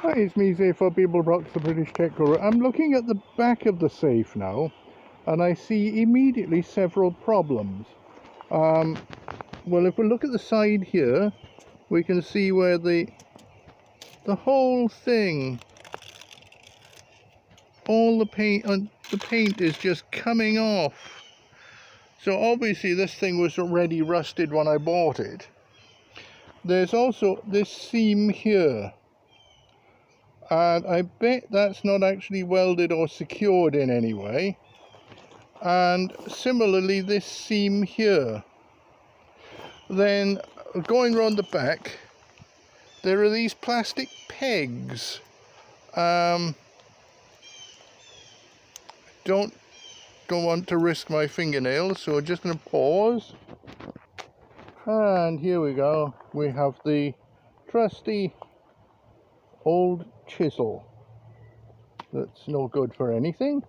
Hi, it's me, for People Rocks, the British Tech Guru. I'm looking at the back of the safe now, and I see immediately several problems. Well, if we look at the side here, we can see where the whole thing, all the paint is just coming off. So obviously this thing was already rusted when I bought it. There's also this seam here, and I bet that's not actually welded or secured in any way. And similarly this seam here. Then going around the back, there are these plastic pegs. Don't want to risk my fingernails, so I'm just going to pause. And here we go. We have the trusty old chisel that's no good for anything.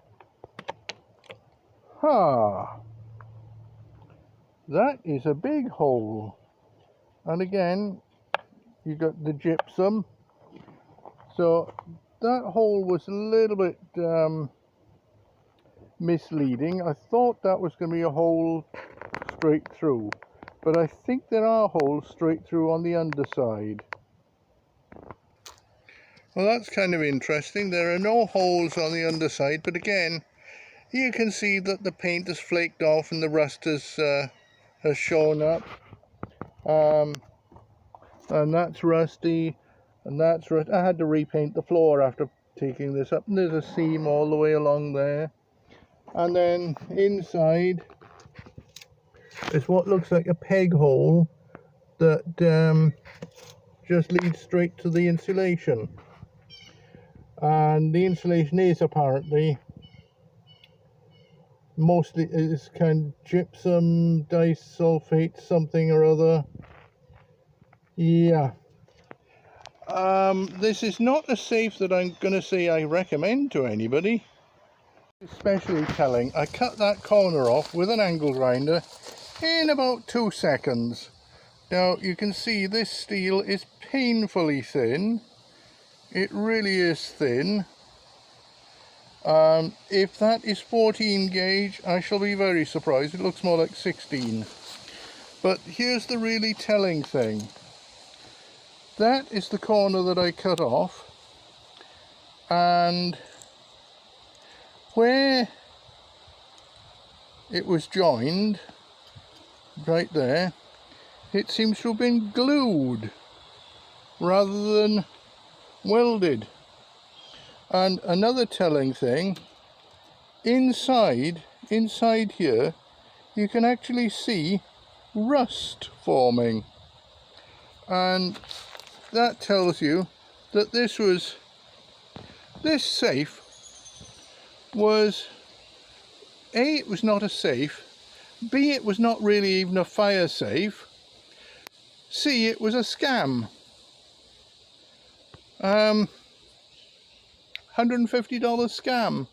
That is a big hole, and again you got the gypsum, so that hole was a little bit misleading. I thought that was going to be a hole straight through, but I think there are holes straight through on the underside. Well, that's kind of interesting. There are no holes on the underside, but again you can see that the paint has flaked off and the rust has shown up, and that's rusty, and that's rust. I had to repaint the floor after taking this up, and there's a seam all the way along there. And then inside is what looks like a peg hole that just leads straight to the insulation, and the insulation is apparently mostly is kind of gypsum disulfate something or other. Yeah. This is not a safe that I'm going to say I recommend to anybody. Especially telling, I cut that corner off with an angle grinder in about 2 seconds. Now you can see this steel is painfully thin. It really is thin. If that is 14 gauge, I shall be very surprised. It looks more like 16. But here's the really telling thing. That is the corner that I cut off, and where it was joined, right there, it seems to have been glued rather than welded. And another telling thing, inside here, you can actually see rust forming, and that tells you that this safe was A, it was not a safe, B, it was not really even a fire safe, C, it was a scam. $150 scam.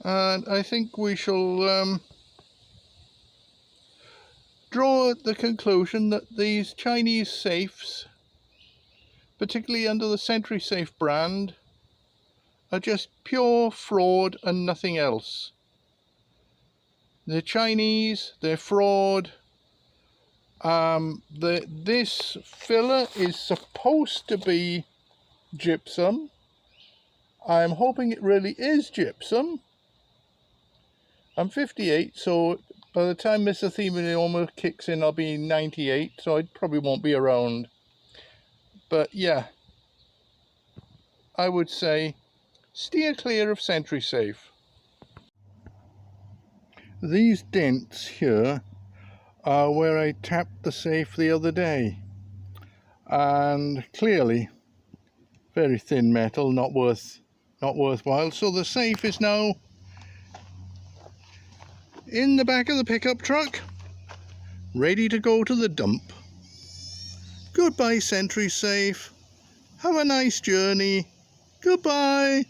And I think we shall draw the conclusion that these Chinese safes, particularly under the Sentry safe brand, are just pure fraud and nothing else. They're Chinese, they're fraud. This filler is supposed to be gypsum. I'm hoping it really is gypsum. I'm 58, so by the time mesothelioma kicks in, I'll be 98, so I probably won't be around. But yeah, I would say steer clear of Sentry safe. These dents here are where I tapped the safe the other day, and clearly very thin metal, not worthwhile. So the safe is now in the back of the pickup truck, ready to go to the dump. Goodbye, Sentry safe. Have a nice journey. Goodbye.